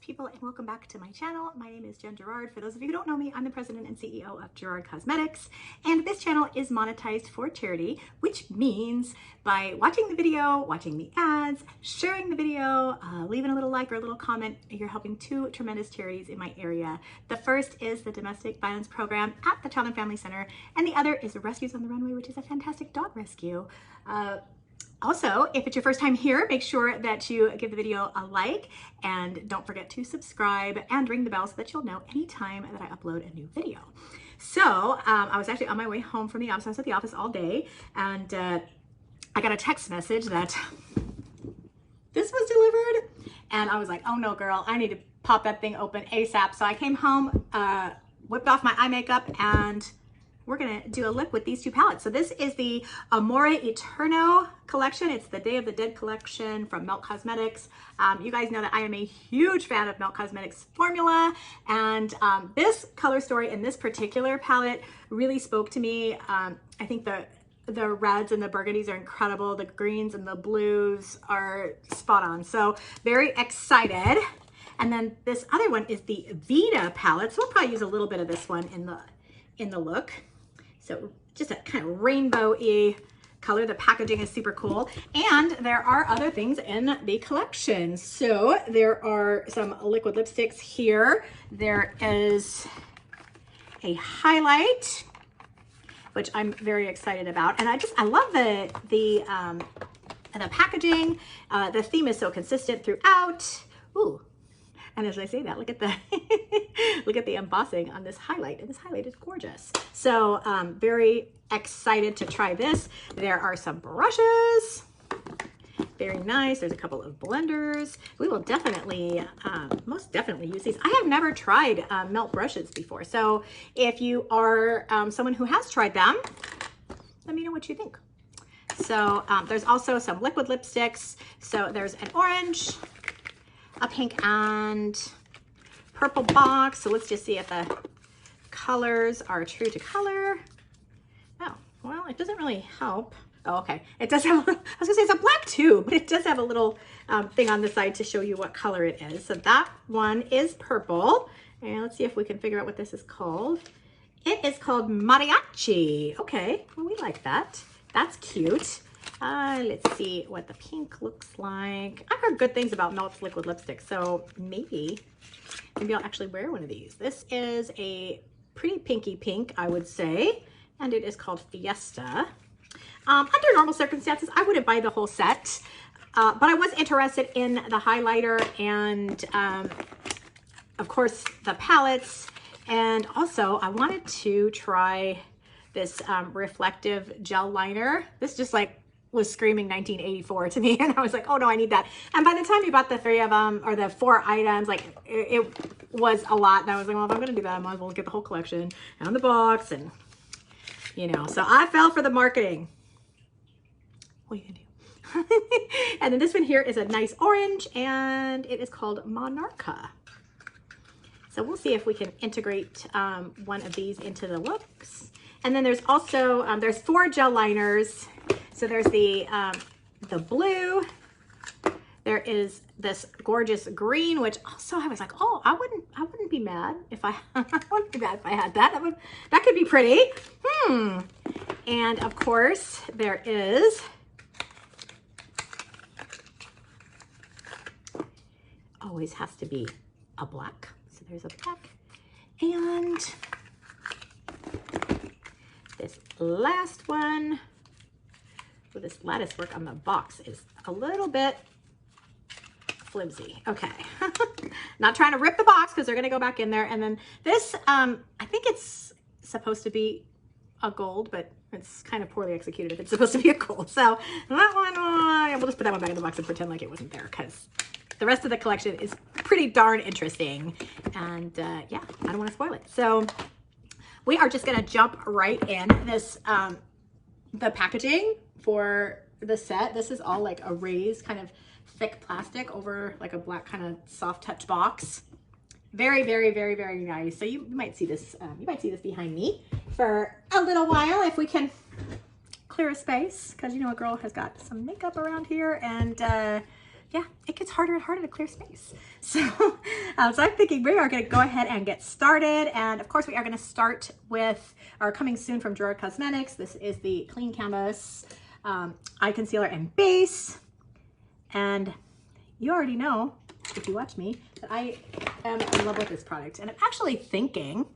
people, and welcome back to my channel. My name is Jen Gerard. For those of you who don't know me, I'm the president and CEO of Gerard Cosmetics, and this channel is monetized for charity, which means by watching the video, watching the ads, sharing the video, leaving a little like or a little comment, you're helping two tremendous charities in my area. The first is the Domestic Violence Program at the Child and Family Center, and the other is Rescues on the Runway, which is a fantastic dog rescue. Also, if it's your first time here, make sure that you give the video a like and don't forget to subscribe and ring the bell so that you'll know anytime that I upload a new video. So I was actually on my way home from the office. I was at the office all day, and I got a text message that this was delivered, and I was like, oh no girl, I need to pop that thing open ASAP. So I came home, whipped off my eye makeup, and we're gonna do a look with these two palettes. So this is the Amor Eterno collection. It's the Day of the Dead collection from Melt Cosmetics. You guys know that I am a huge fan of Melt Cosmetics formula, and this color story in this particular palette really spoke to me. I think the reds and the burgundies are incredible. The greens and the blues are spot on. So very excited. And then this other one is the Vita palette. So we'll probably use a little bit of this one in the look. So just a kind of rainbow-y color. The packaging is super cool. And there are other things in the collection. So there are some liquid lipsticks here. There is a highlight, which I'm very excited about. And I love the packaging. The theme is so consistent throughout. Ooh. And as I say that, look at the look at the embossing on this highlight, and this highlight is gorgeous. So very excited to try this. There are some brushes, very nice. There's a couple of blenders. We will definitely, most definitely use these. I have never tried Melt brushes before, so if you are someone who has tried them, let me know what you think. So there's also some liquid lipsticks. So there's an orange, a pink, and purple box. So let's just see if the colors are true to color. Oh, well, it doesn't really help. Oh, okay. It does have, I was gonna say it's a black tube, but it does have a little thing on the side to show you what color it is. So that one is purple. And let's see if we can figure out what this is called. It is called Mariachi. Okay, well, we like that. That's cute. Let's see what the pink looks like. I've heard good things about Melt's liquid lipstick, so maybe I'll actually wear one of these. This is a pretty pinky pink, I would say, and it is called Fiesta. Under normal circumstances, I wouldn't buy the whole set, but I was interested in the highlighter and, of course, the palettes, and also I wanted to try this reflective gel liner. This just like was screaming 1984 to me, and I was like, oh no, I need that. And by the time you bought the three of them, or the 4 items, like it was a lot, and I was like, well, if I'm gonna do that, I might as well get the whole collection and the box, and you know, so I fell for the marketing. What are you gonna do? And then this one here is a nice orange, and it is called Monarcha. So we'll see if we can integrate one of these into the looks. And then there's also, there's 4 gel liners. So there's the blue, there is this gorgeous green, which also I was like, oh, I wouldn't be mad if I wouldn't be mad if I had that. That could be pretty. And of course there is always has to be a black. So there's a black, and this last one. So this lattice work on the box is a little bit flimsy. Okay. Not trying to rip the box because they're going to go back in there. And then this, I think it's supposed to be a gold, but it's kind of poorly executed if it's supposed to be a gold. So that one, we'll just put that one back in the box and pretend like it wasn't there, because the rest of the collection is pretty darn interesting. And yeah, I don't want to spoil it. So we are just going to jump right in. This, the packaging for the set, this is all like a raised kind of thick plastic over like a black kind of soft touch box. Very, very, very, very nice. So you might see this, behind me for a little while if we can clear a space, because you know a girl has got some makeup around here, and yeah, it gets harder and harder to clear space. So, so I'm thinking we are going to go ahead and get started. And of course, we are going to start with our coming soon from Gerard Cosmetics. This is the Clean Canvas Eye Concealer and Base. And you already know, if you watch me, that I am in love with this product. And I'm actually thinking,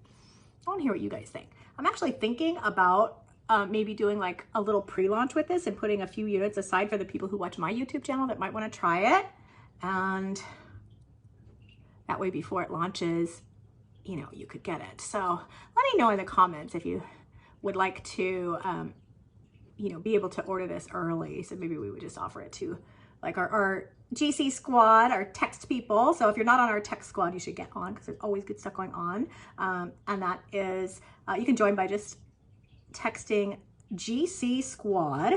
I want to hear what you guys think. I'm actually thinking about maybe doing like a little pre-launch with this and putting a few units aside for the people who watch my YouTube channel that might want to try it. And that way before it launches, you know, you could get it. So let me know in the comments if you would like to, you know, be able to order this early. So maybe we would just offer it to like our GC squad, our text people. So if you're not on our text squad, you should get on because there's always good stuff going on. And that is, you can join by just texting GC squad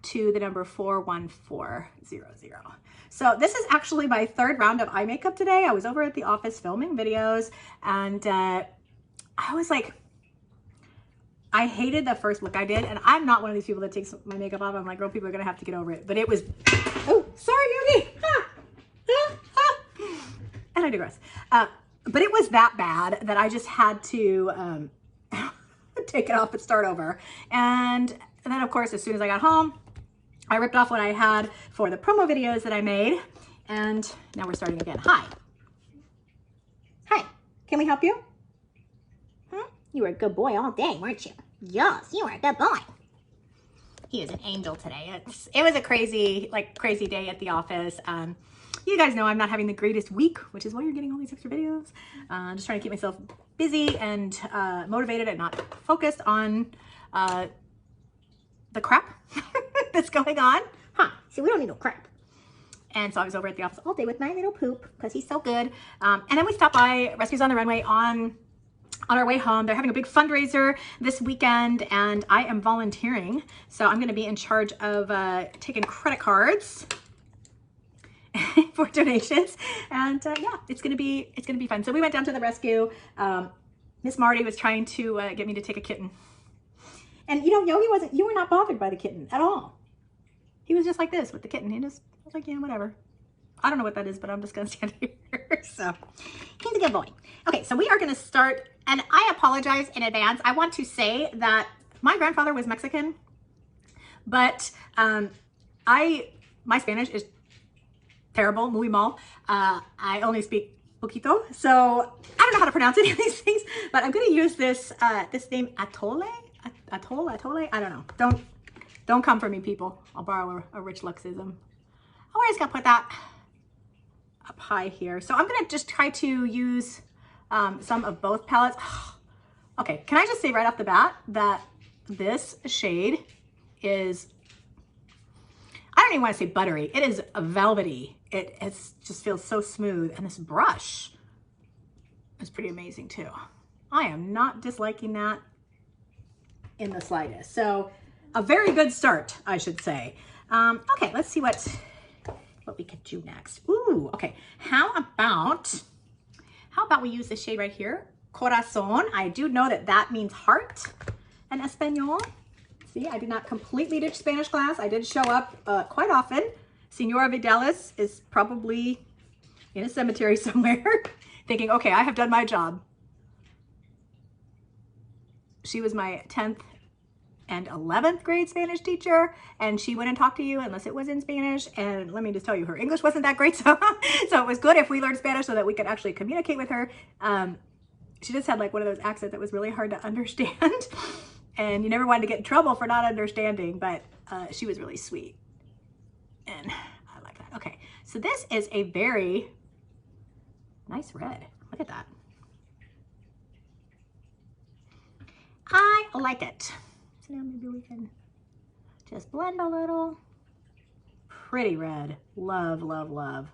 to the number 41400. So this is actually my third round of eye makeup today. I was over at the office filming videos and I was like, I hated the first look I did, and I'm not one of these people that takes my makeup off. I'm like, girl, people are gonna have to get over it. But it was, oh, sorry, Yogi. And I digress. But it was that bad that I just had to take it off and start over. And then of course, as soon as I got home, I ripped off what I had for the promo videos that I made. And now we're starting again. Hi. Hi, can we help you? You were a good boy all day, weren't you? Yes, you were a good boy. He is an angel today. It was a crazy day at the office. You guys know I'm not having the greatest week, which is why you're getting all these extra videos. Just trying to keep myself busy and motivated and not focused on the crap that's going on. So we don't need no crap. And so I was over at the office all day with my little poop because he's so good. And then we stopped by Rescues on the Runway on our way home. They're having a big fundraiser this weekend and I am volunteering. So I'm going to be in charge of taking credit cards for donations. And yeah, it's going to be fun. So we went down to the rescue. Miss Marty was trying to get me to take a kitten. And you know, you were not bothered by the kitten at all. He was just like this with the kitten. He just was like, yeah, whatever. I don't know what that is, but I'm just going to stand here. So he's a good boy. Okay, so we are going to start, and I apologize in advance. I want to say that my grandfather was Mexican, but my Spanish is terrible, muy mal. I only speak poquito, so I don't know how to pronounce any of these things, but I'm going to use this this name Atole. I don't know. Don't come for me, people. I'll borrow a rich Luxism. Oh, I just got to put that up high here. So I'm going to just try to use some of both palettes. Okay, can I just say right off the bat that this shade is, I don't even want to say buttery. It is a velvety. It just feels so smooth. And this brush is pretty amazing too. I am not disliking that in the slightest. So a very good start, I should say. Okay, let's see what we could do next. Ooh, okay. How about we use this shade right here, Corazon. I do know that means heart in Espanol. See, I did not completely ditch Spanish class. I did show up quite often. Senora Videlis is probably in a cemetery somewhere thinking, okay, I have done my job. She was my 10th and 11th grade Spanish teacher, and she wouldn't talk to you unless it was in Spanish. And let me just tell you, her English wasn't that great, so it was good if we learned Spanish so that we could actually communicate with her. She just had like one of those accents that was really hard to understand, and you never wanted to get in trouble for not understanding, but she was really sweet, and I like that. Okay, so this is a very nice red. Look at that. I like it. So now maybe we can just blend a little. Pretty red. Love, love, love.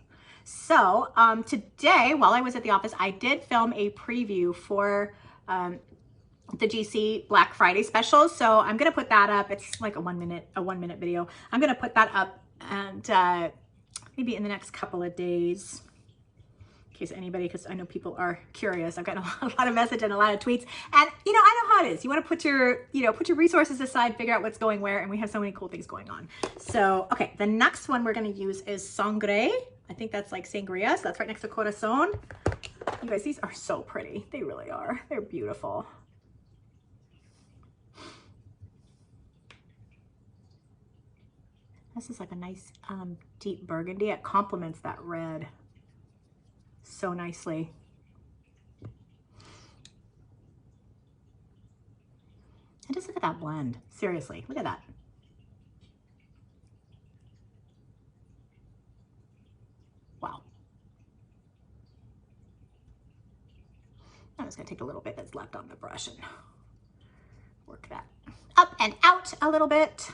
So today, while I was at the office, I did film a preview for the GC Black Friday specials. So I'm gonna put that up. It's like a one minute video. I'm gonna put that up and maybe in the next couple of days. case anybody, because I know people are curious. I've gotten a lot of message and a lot of tweets, and you know, I know how it is. You want to put your, you know, put your resources aside, figure out what's going where, and we have so many cool things going on. So, okay, the next one we're going to use is Sangre. I think that's like sangria, so that's right next to Corazon. You guys, these are so pretty. They really are. They're beautiful. This is like a nice deep burgundy. It complements that red so nicely. And just look at that blend. Seriously, look at that. Wow. I'm just gonna take a little bit that's left on the brush and work that up and out a little bit.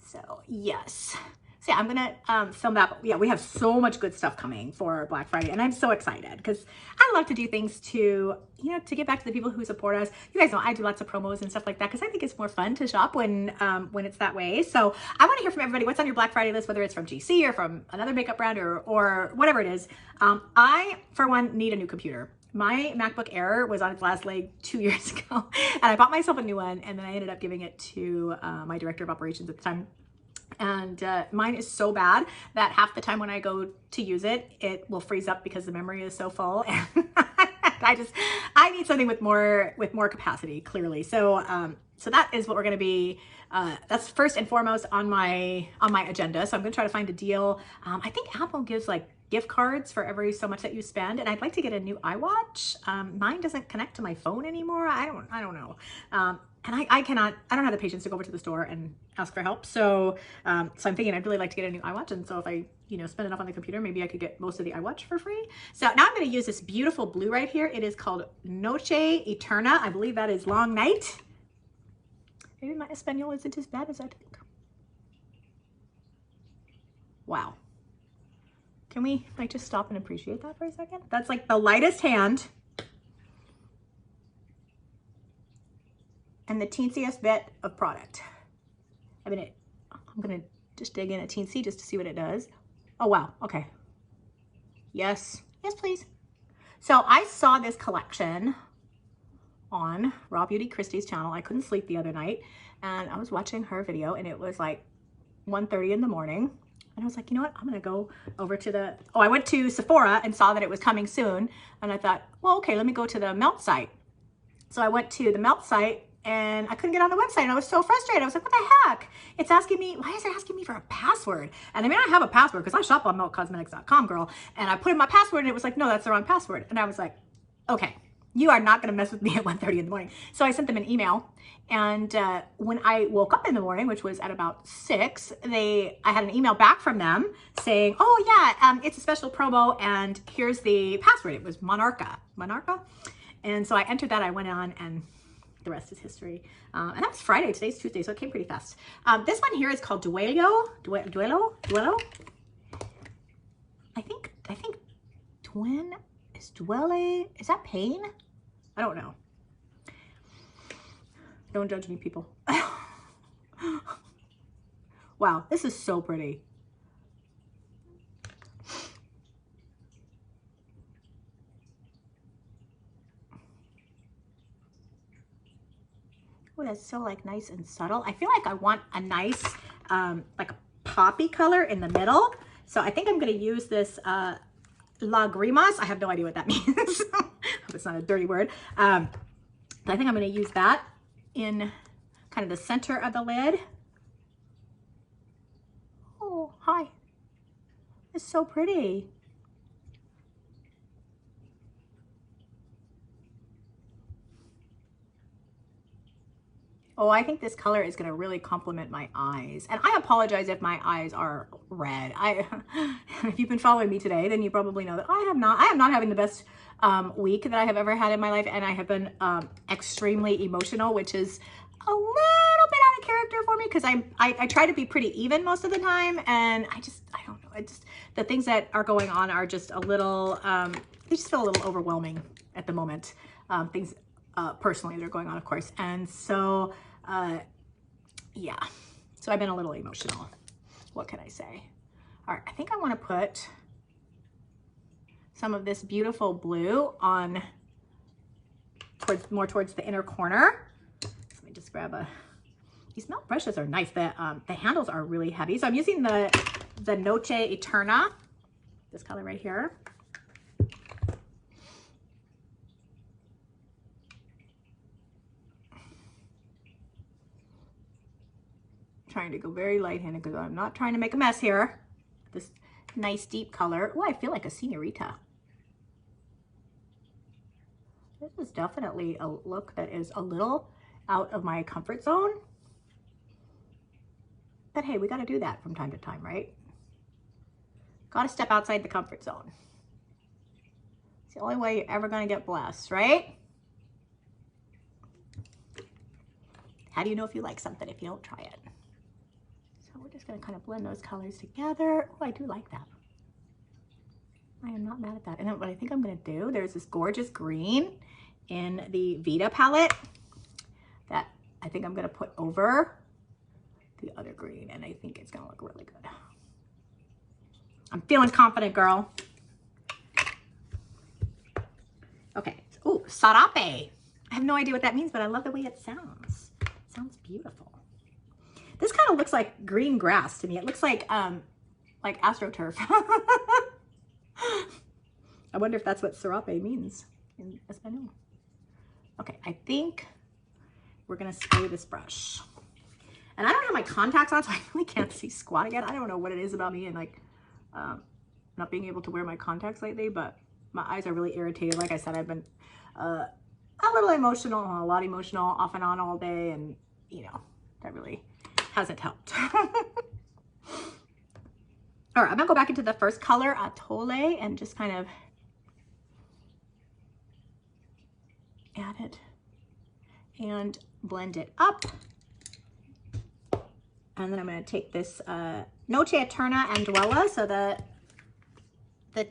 So yes. So yeah, I'm gonna film that. Yeah, we have so much good stuff coming for Black Friday, and I'm so excited because I love to do things to, you know, to give back to the people who support us. You guys know I do lots of promos and stuff like that because I think it's more fun to shop when it's that way. So I want to hear from everybody. What's on your Black Friday list, whether it's from GC or from another makeup brand or whatever it is. I, for one, need a new computer. My MacBook Air was on its last leg 2 years ago, and I bought myself a new one, and then I ended up giving it to my director of operations at the time. And mine is so bad that half the time when I go to use it, it will freeze up because the memory is so full. And I need something with more capacity, clearly. So so that is what we're going to be. That's first and foremost on my agenda. So I'm going to try to find a deal. I think Apple gives like gift cards for every so much that you spend, and I'd like to get a new iWatch. Mine doesn't connect to my phone anymore. I don't know. And I don't have the patience to go over to the store and ask for help. So, so I'm thinking I'd really like to get a new iWatch. And so if I, you know, spend enough on the computer, maybe I could get most of the iWatch for free. So now I'm going to use this beautiful blue right here. It is called Noche Eterna. I believe that is long night. Maybe my Espanol isn't as bad as I think. Wow. Can we like just stop and appreciate that for a second? That's like the lightest hand and the teensiest bit of product. I mean, I'm gonna just dig in a teensy just to see what it does. Oh wow, okay. Yes, yes please. So I saw this collection on Raw Beauty Christie's channel. I couldn't sleep the other night, and I was watching her video, and it was like 1:30 in the morning. And I was like, you know what? I'm going to go over to the, I went to Sephora and saw that it was coming soon. And I thought, well, okay, let me go to the Melt site. So I went to the Melt site and I couldn't get on the website. And I was so frustrated. I was like, what the heck? It's asking me, why is it asking me for a password? And I mean, I have a password because I shop on meltcosmetics.com, girl. And I put in my password and it was like, no, that's the wrong password. And I was like, okay, you are not going to mess with me at 1:30 in the morning. So I sent them an email. And when I woke up in the morning, which was at about 6, I had an email back from them saying, oh yeah, it's a special promo and here's the password. It was Monarca. And so I entered that, I went on, and the rest is history. And that was Friday, today's Tuesday, so it came pretty fast. This one here is called Duelo. I think twin is Duele. Is that pain? I don't know. Don't judge me, people. Wow, this is so pretty. Oh, that's so like nice and subtle. I feel like I want a nice like a poppy color in the middle. So I think I'm going to use this Lagrimas. I have no idea what that means. Hope it's not a dirty word. But I think I'm going to use that in kind of the center of the lid. Oh, hi. It's so pretty. Oh, I think this color is going to really complement my eyes. And I apologize if my eyes are red. If you've been following me today, then you probably know that I am not having the best week that I have ever had in my life. And I have been extremely emotional, which is a little bit out of character for me because I try to be pretty even most of the time. And I don't know. The things that are going on are just a little, they just feel a little overwhelming at the moment. Things personally that are going on, of course. And so, yeah, so I've been a little emotional. What can I say? All right, I think I want to put some of this beautiful blue on more towards the inner corner. So let me just grab a, these melt brushes are nice. The handles are really heavy. So I'm using the Noche Eterna, this color right here. Trying to go very light-handed because I'm not trying to make a mess here. This nice deep color. Oh, I feel like a señorita. This is definitely a look that is a little out of my comfort zone. But hey, we got to do that from time to time, right? Got to step outside the comfort zone. It's the only way you're ever going to get blessed, right? How do you know if you like something if you don't try it? So we're just going to kind of blend those colors together. Oh, I do like that. I am not mad at that. And then what I think I'm going to do, there's this gorgeous green in the Vita palette that I think I'm going to put over the other green, and I think it's going to look really good. I'm feeling confident, girl. Okay. Ooh, sarape. I have no idea what that means, but I love the way it sounds. It sounds beautiful. This kind of looks like green grass to me. It looks like AstroTurf. I wonder if that's what sarape means in Espanol. Okay, I think we're gonna spray this brush. And I don't have my contacts on, so I really can't see squat again. I don't know what it is about me and like not being able to wear my contacts lately, but my eyes are really irritated. Like I said, I've been a little emotional, a lot emotional off and on all day, and you know, that really hasn't helped. All right, I'm gonna go back into the first color, Atole, and just kind of add it and blend it up. And then I'm gonna take this Noche Eterna and Duela, so the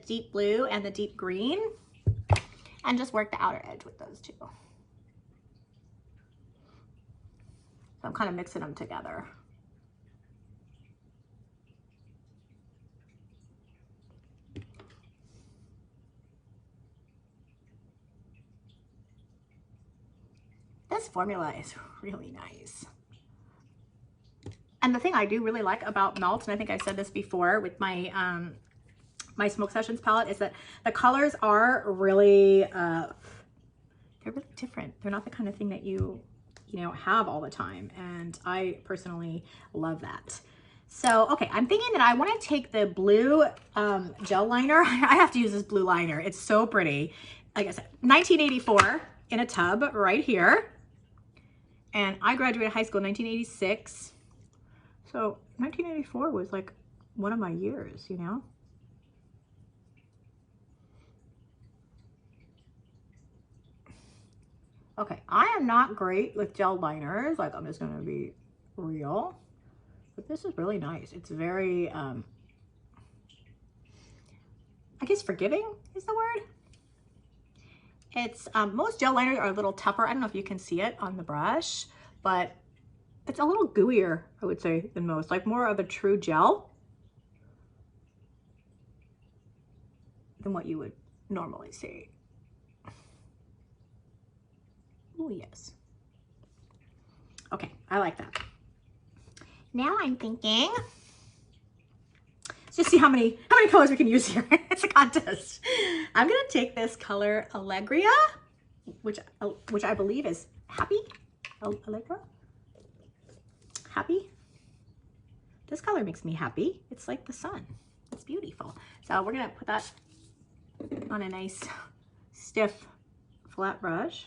deep blue and the deep green, and just work the outer edge with those two. So I'm kind of mixing them together. This formula is really nice. And the thing I do really like about Melt, and I think I've said this before with my my Smoke Sessions palette, is that the colors are really, they're really different. They're not the kind of thing that you know, have all the time. And I personally love that. So, okay, I'm thinking that I want to take the blue gel liner. I have to use this blue liner. It's so pretty. Like I said, 1984 in a tub right here. And I graduated high school in 1986. So 1984 was like one of my years, you know? Okay, I am not great with gel liners. Like, I'm just gonna be real. But this is really nice. It's very, I guess forgiving is the word. It's, most gel liners are a little tougher. I don't know if you can see it on the brush, but it's a little gooier, I would say, than most. Like more of a true gel than what you would normally see. Oh, yes. Okay, I like that. Now I'm thinking, let's just see how many colors we can use here. It's a contest. I'm gonna take this color Alegria, which I believe is happy. Alegria? Happy? This color makes me happy. It's like the sun. It's beautiful. So we're gonna put that on a nice stiff flat brush.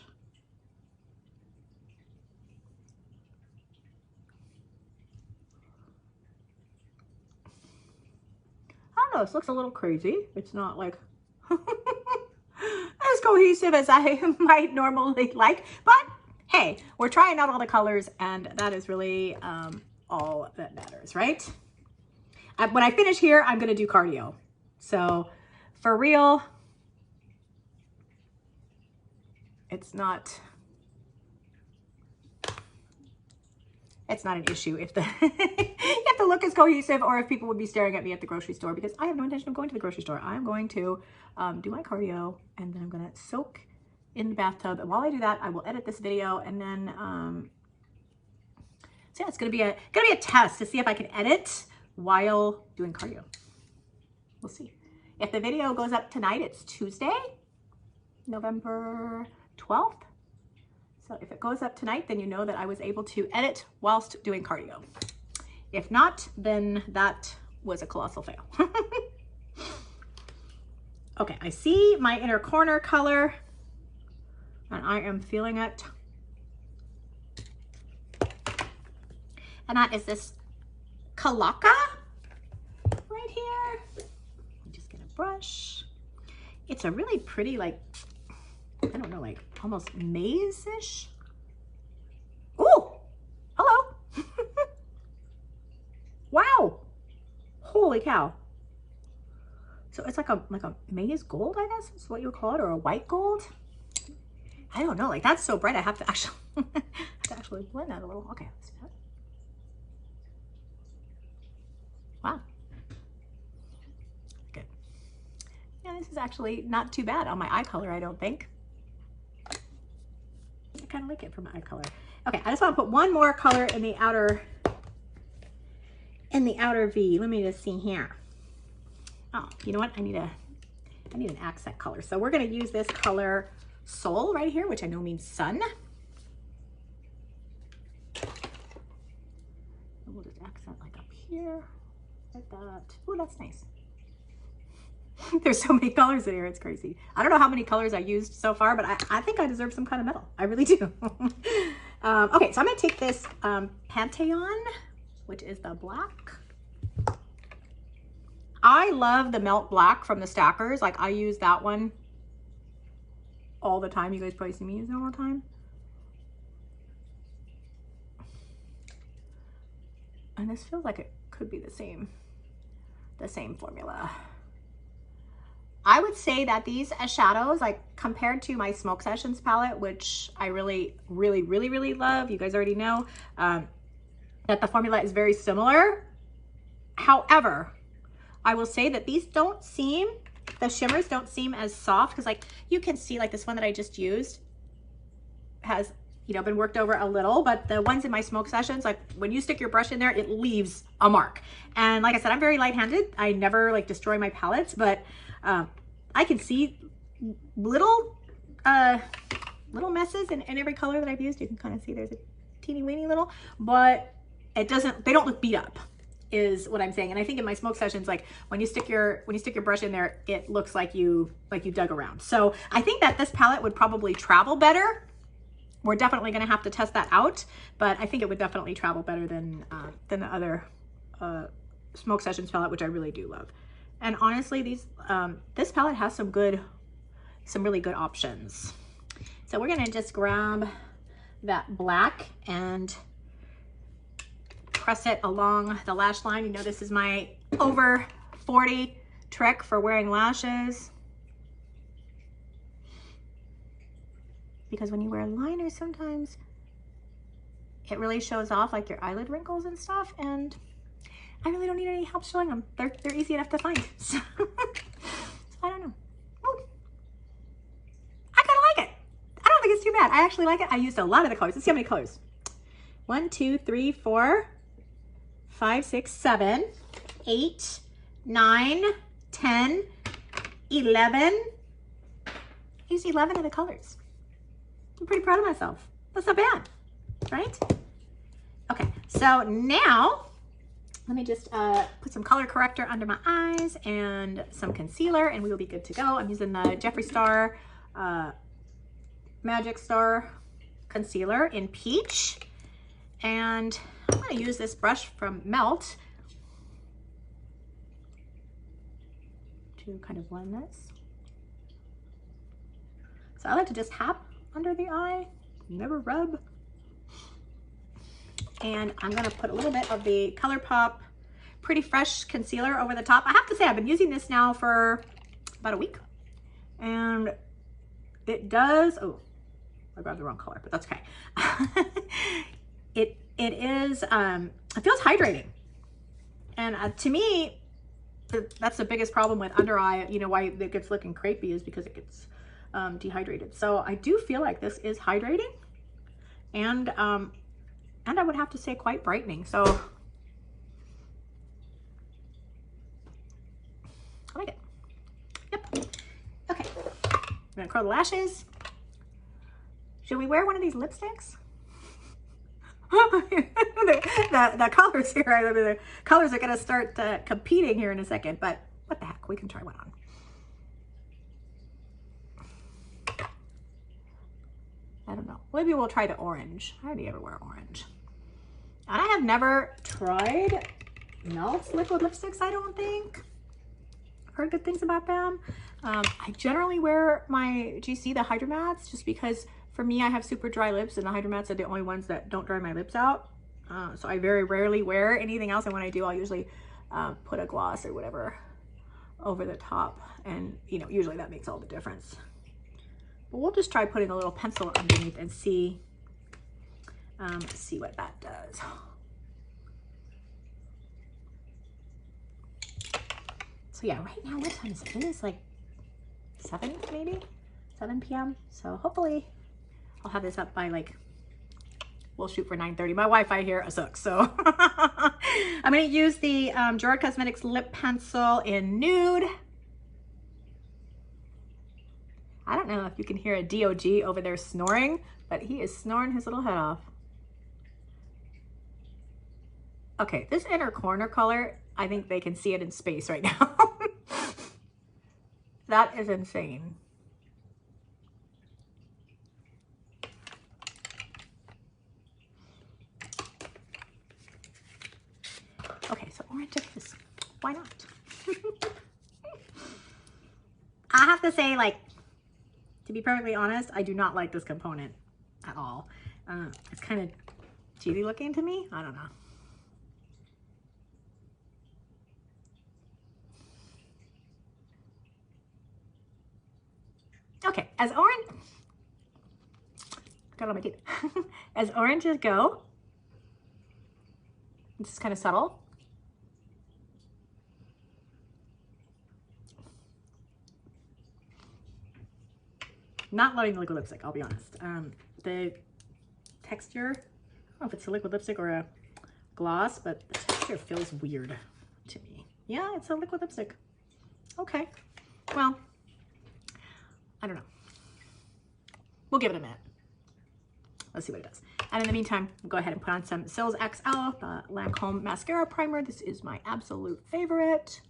I don't know, this looks a little crazy. It's not like as cohesive as I might normally like, but hey, we're trying out all the colors, and that is really all that matters, right? When I finish here, I'm gonna do cardio. So for real, it's not it's not an issue if the if the look is cohesive or if people would be staring at me at the grocery store, because I have no intention of going to the grocery store. I'm going to do my cardio, and then I'm going to soak in the bathtub. And while I do that, I will edit this video, and then so yeah, it's gonna be a test to see if I can edit while doing cardio. We'll see. If the video goes up tonight, it's Tuesday, November 12th. So if it goes up tonight, then you know that I was able to edit whilst doing cardio. If not, then that was a colossal fail. Okay, I see my inner corner color, and I am feeling it. And that is this Kalaka right here. I'm just gonna brush. It's a really pretty, like, I don't know, like almost maize-ish. Oh, hello. Wow. Holy cow. So it's like a maize gold, I guess is what you would call it, or a white gold. I don't know, like that's so bright I have to actually blend that a little. Okay, let's do that. Wow. Good. Yeah, this is actually not too bad on my eye color, I don't think. I kind of like it for my eye color. Okay, I just want to put one more color in the outer V. Let me just see here. Oh, you know what? I need an accent color. So we're going to use this color Soul right here, which I know means sun. And we'll just accent like up here, like that. Oh, that's nice. There's so many colors in here, it's crazy. I don't know how many colors I used so far, but I think I deserve some kind of medal. I really do. Okay, so I'm going to take this Pantheon, which is the black. I love the Melt Black from the Stackers. Like, I use that one all the time. You guys probably see me use it all the time. And this feels like it could be the same formula. I would say that these shadows, like compared to my Smoke Sessions palette, which I really love, you guys already know that the formula is very similar. However, I will say that these don't seem, the shimmers don't seem as soft, because like you can see like this one that I just used has, you know, been worked over a little, but the ones in my Smoke Sessions, like when you stick your brush in there, it leaves a mark. And like I said, I'm very light-handed. I never like destroy my palettes, but I can see little messes in every color that I've used. You can kind of see there's a teeny weeny little, but it doesn't, they don't look beat up, is what I'm saying. And I think in my Smoke Sessions, like when you stick your brush in there, it looks like you dug around. So I think that this palette would probably travel better. We're definitely going to have to test that out, but I think it would definitely travel better than the other Smoke Sessions palette, which I really do love. And honestly, this palette has some really good options. So we're gonna just grab that black and press it along the lash line. You know, this is my over 40 trick for wearing lashes. Because when you wear liner, sometimes it really shows off like your eyelid wrinkles and stuff, and I really don't need any help showing them. They're easy enough to find. So, I don't know. Ooh. I kind of like it. I don't think it's too bad. I actually like it. I used a lot of the colors. Let's see how many colors. 1, 2, 3, 4, 5, 6, 7, 8, 9, 10, 11. I used 11 of the colors. I'm pretty proud of myself. That's not bad, right? Okay, so now let me just put some color corrector under my eyes and some concealer, and we will be good to go. I'm using the Jeffree Star Magic Star concealer in Peach, and I'm going to use this brush from Melt to kind of blend this. So I like to just tap under the eye, never rub. And I'm gonna put a little bit of the ColourPop Pretty Fresh concealer over the top. I have to say, I've been using this now for about a week, and it does, oh, I grabbed the wrong color, but that's okay. it is, it feels hydrating. And to me, that's the biggest problem with under eye, you know, why it gets looking crepey is because it gets dehydrated. So I do feel like this is hydrating, and I would have to say quite brightening. So I like it. Yep. Okay. I'm gonna curl the lashes. Should we wear one of these lipsticks? the colors here, the colors are gonna start competing here in a second, but what the heck, we can try one on. I don't know, maybe we'll try the orange. I hardly ever wear orange, and I have never tried Melt's liquid lipsticks. I don't think. I've heard good things about them. I generally wear my GC, the Hydro Mattes, just because for me, I have super dry lips, and the Hydro Mattes are the only ones that don't dry my lips out. So I very rarely wear anything else, and when I do, I'll usually put a gloss or whatever over the top, and you know, usually that makes all the difference. But we'll just try putting a little pencil underneath and see what that does. So yeah, right now, what time is it? It is like 7 maybe? 7 p.m. So hopefully I'll have this up by like, we'll shoot for 9:30. My Wi-Fi here sucks, so I'm gonna use the Gerard Cosmetics lip pencil in nude. I don't know if you can hear a DOG over there snoring, but he is snoring his little head off. Okay, this inner corner color, I think they can see it in space right now. That is insane. Okay, so orange it is. Why not? I have to say, like, to be perfectly honest, I do not like this component at all. It's kind of cheesy looking to me. I don't know. Okay, as orange, got all my teeth. As oranges go, this is kind of subtle. Not loving the liquid lipstick, I'll be honest. The texture, I don't know if it's a liquid lipstick or a gloss, but the texture feels weird to me. Yeah, it's a liquid lipstick. Okay, well, I don't know. We'll give it a minute. Let's see what it does. And in the meantime, we'll go ahead and put on some Cils XL, the Lancome Mascara Primer. This is my absolute favorite.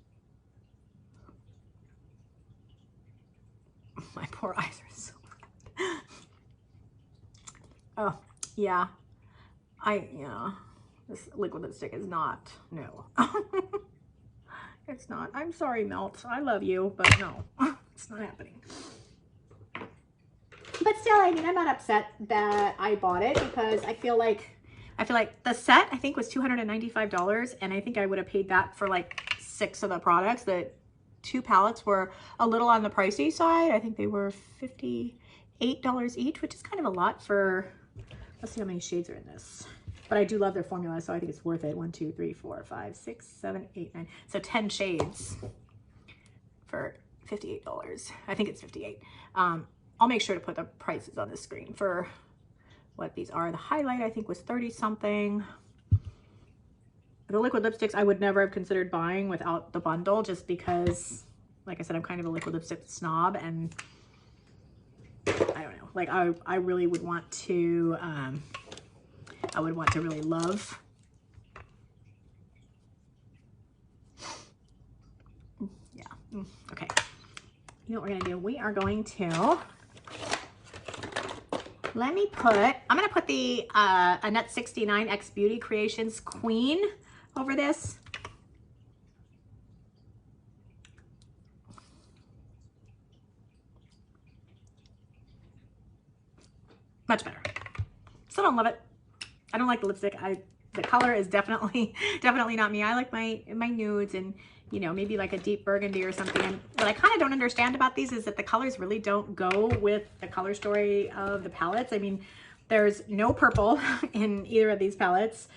My poor eyes are so red. Oh, yeah. This liquid lipstick is not, no. It's not. I'm sorry, Melt. I love you, but no, it's not happening. But still, I mean, I'm not upset that I bought it because I feel like the set, I think, was $295, and I think I would have paid that for like 6 of the products. The 2 palettes were a little on the pricey side. I think they were $58 each, which is kind of a lot for, let's see how many shades are in this. But I do love their formula, so I think it's worth it. 1, 2, 3, 4, 5, 6, 7, 8, 9. So 10 shades for $58. I think it's 58. I'll make sure to put the prices on the screen for what these are. The highlight, I think, was 30 something. The liquid lipsticks I would never have considered buying without the bundle, just because, like I said, I'm kind of a liquid lipstick snob, and I don't know, like I really would want to, I would want to really love. Yeah, okay. You know what we're gonna do? We are going to, I'm gonna put the Annette 69 X Beauty Creations Queen over this. Much better. Still don't love it. I don't like the lipstick. The color is definitely not me. I like my nudes and, you know, maybe like a deep burgundy or something. And what I kind of don't understand about these is that the colors really don't go with the color story of the palettes. I mean, There's no purple in either of these palettes.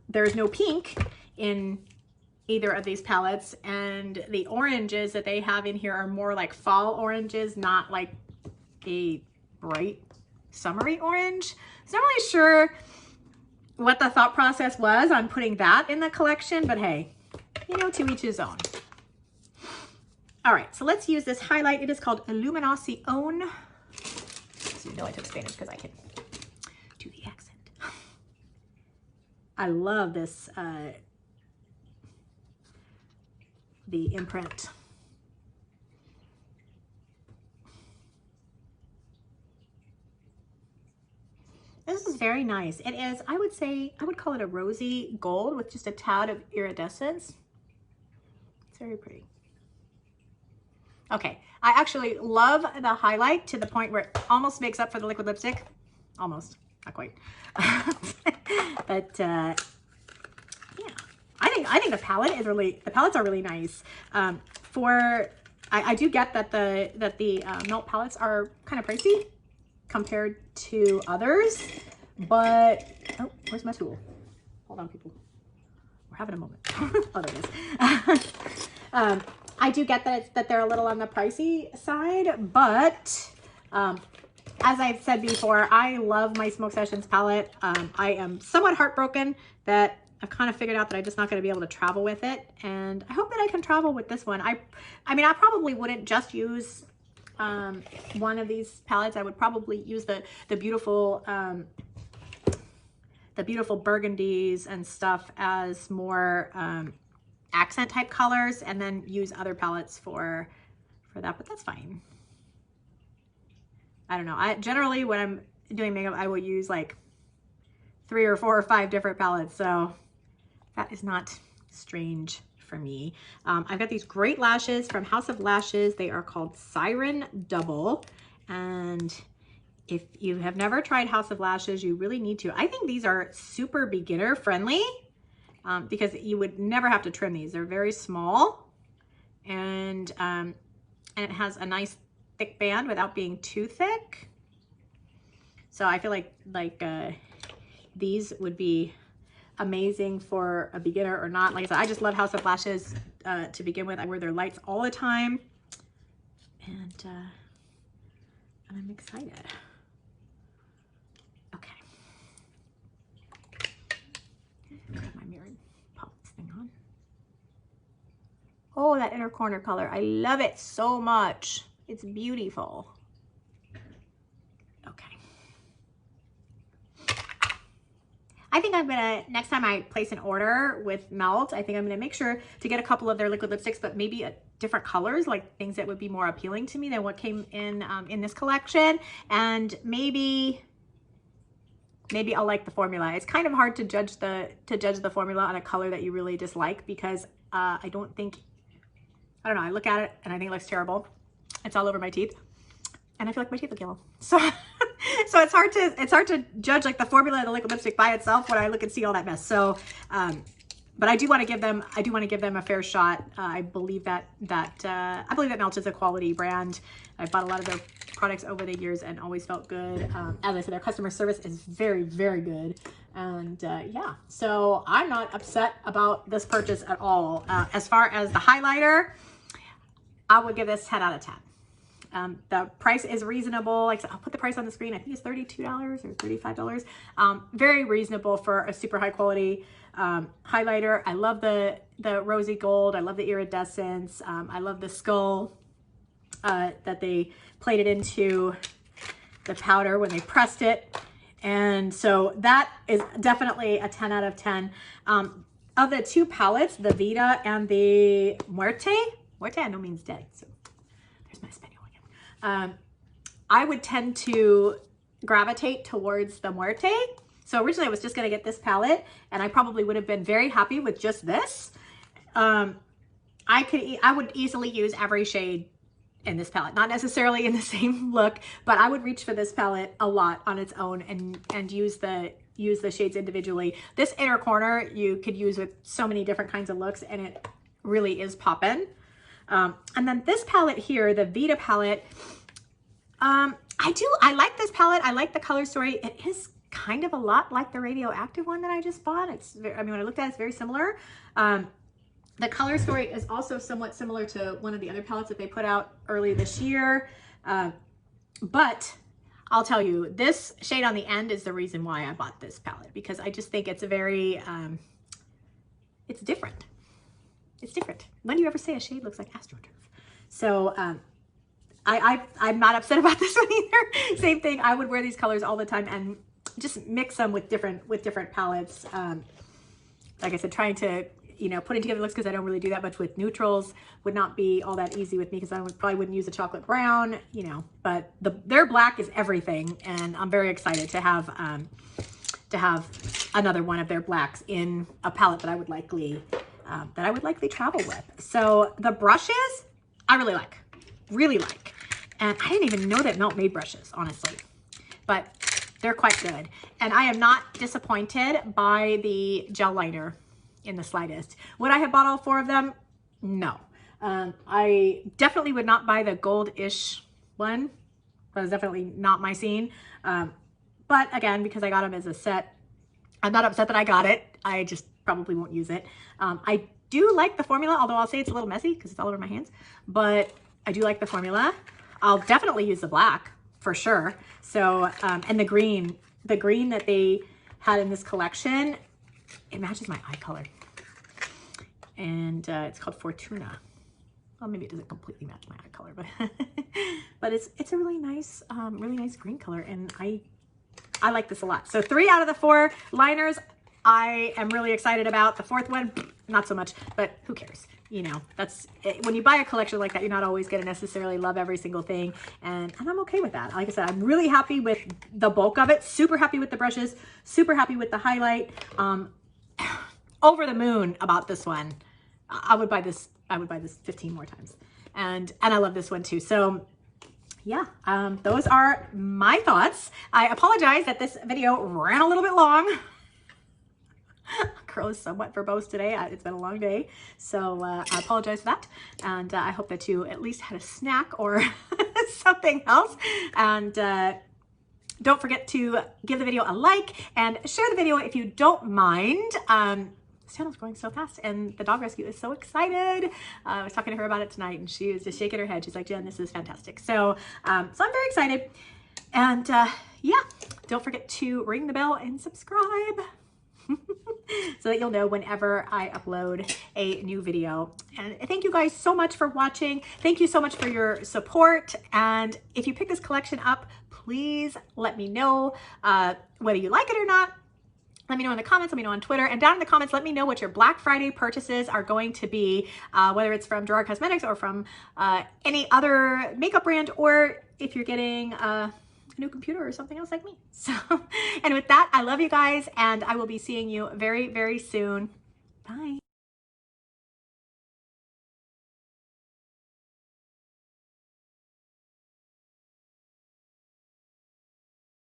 There's no pink in either of these palettes, and the oranges that they have in here are more like fall oranges, not like a bright summery orange. So I'm not really sure what the thought process was on putting that in the collection, but hey, you know, to each his own. All right, so let's use this highlight. It is called Iluminación. So you know I took Spanish because I can do the accent. I love this, the imprint. This is very nice. It is, I would say, I would call it a rosy gold with just a tad of iridescence. It's very pretty. Okay, I actually love the highlight to the point where it almost makes up for the liquid lipstick. Almost, not quite. But yeah, I think the palette is really, the palettes are really nice. I do get that the Melt palettes are kind of pricey compared to others, but oh, where's my tool? Hold on, people. We're having a moment. Oh, there it is. I do get that they're a little on the pricey side, but as I've said before, I love my Smoke Sessions palette. I am somewhat heartbroken that I've kind of figured out that I'm just not going to be able to travel with it, and I hope that I can travel with this one. I mean, I probably wouldn't just use one of these palettes. I would probably use the beautiful burgundies and stuff as more accent type colors, and then use other palettes for that, but that's fine. I don't know. I generally, when I'm doing makeup, I will use like 3 or 4 or 5 different palettes, so that is not strange for me. I've got these great lashes from House of Lashes. They are called Siren Double, and if you have never tried House of Lashes, you really need to. I think these are super beginner friendly because you would never have to trim these. They're very small, and it has a nice thick band without being too thick. So I feel like these would be amazing for a beginner or not. Like I said, I just love House of Lashes to begin with. I wear their lights all the time, and I'm excited. Okay. Put my mirror and pop this thing on. Oh, that inner corner color. I love it so much. It's beautiful. Okay. I think I'm gonna, next time I place an order with Melt, I think I'm gonna make sure to get a couple of their liquid lipsticks, but maybe different colors, like things that would be more appealing to me than what came in this collection. And maybe I'll like the formula. It's kind of hard to judge the formula on a color that you really dislike, because I don't know, I look at it and I think it looks terrible. It's all over my teeth, and I feel like my teeth look yellow. So so it's hard to judge like the formula of the liquid lipstick by itself when I look and see all that mess. So but I do want to give them a fair shot. I believe that Melt is a quality brand. I've bought a lot of their products over the years and always felt good. As I said, their customer service is very, very good. And yeah, so I'm not upset about this purchase at all. As far as the highlighter, I would give this 10 out of 10. The price is reasonable. Like I said, I'll put the price on the screen. I think it's $32 or $35. Very reasonable for a super high quality highlighter. I love the rosy gold. I love the iridescence. I love the skull that they plated into the powder when they pressed it. And so that is definitely a 10 out of 10. Of the two palettes, the Vita and the Muerte I know means dead, so there's my Espanol again. I would tend to gravitate towards the Muerte. So originally I was just gonna get this palette, and I probably would have been very happy with just this. I would easily use every shade in this palette, not necessarily in the same look, but I would reach for this palette a lot on its own and use the shades individually. This inner corner you could use with so many different kinds of looks, and it really is poppin'. And then this palette here, the Vita palette, I like this palette. I like the color story. It is kind of a lot like the radioactive one that I just bought. I mean, when I looked at it, it's very similar. The color story is also somewhat similar to one of the other palettes that they put out early this year. But I'll tell you, this shade on the end is the reason why I bought this palette, because I just think it's a very, it's different. It's different. When do you ever say a shade looks like AstroTurf? So I'm not upset about this one either. Same thing. I would wear these colors all the time and just mix them with different palettes. Like I said, trying to, you know, putting together looks, because I don't really do that much with neutrals, would not be all that easy with me, because I probably wouldn't use a chocolate brown, you know, but their black is everything. And I'm very excited to have another one of their blacks in a palette that I would likely travel with. So the brushes, I really like. And I didn't even know that Melt made brushes, honestly, but they're quite good. And I am not disappointed by the gel liner in the slightest. Would I have bought all 4 of them? No. I definitely would not buy the gold-ish one. That was definitely not my scene. But again, because I got them as a set, I'm not upset that I got it. I just probably won't use it. I do like the formula, although I'll say it's a little messy because it's all over my hands, but I do like the formula. I'll definitely use the black for sure. So, and the green that they had in this collection, it matches my eye color. And it's called Fortuna. Well, maybe it doesn't completely match my eye color, but but it's a really nice green color, and I like this a lot. So 3 out of the 4 liners I am really excited about. The 4th one, not so much, but who cares? You know, that's it. When you buy a collection like that, you're not always going to necessarily love every single thing, and I'm okay with that. Like I said, I'm really happy with the bulk of it. Super happy with the brushes. Super happy with the highlight. Over the moon about this one. I would buy this 15 more times. And I love this one too. So yeah, those are my thoughts. I apologize that this video ran a little bit long. Girl is somewhat verbose today. It's been a long day. So I apologize for that. And I hope that you at least had a snack or something else. And don't forget to give the video a like and share the video if you don't mind. This channel's growing so fast, and the dog rescue is so excited. I was talking to her about it tonight, and she was just shaking her head. She's like, Jen, this is fantastic. So, so I'm very excited. And yeah, don't forget to ring the bell and subscribe so that you'll know whenever I upload a new video. And thank you guys so much for watching. Thank you so much for your support. And if you pick this collection up, please let me know whether you like it or not. Let me know in the comments, let me know on Twitter, and down in the comments, let me know what your Black Friday purchases are going to be, whether it's from Gerard Cosmetics or from any other makeup brand, or if you're getting a new computer or something else like me. So, and with that, I love you guys, and I will be seeing you very, very soon. Bye.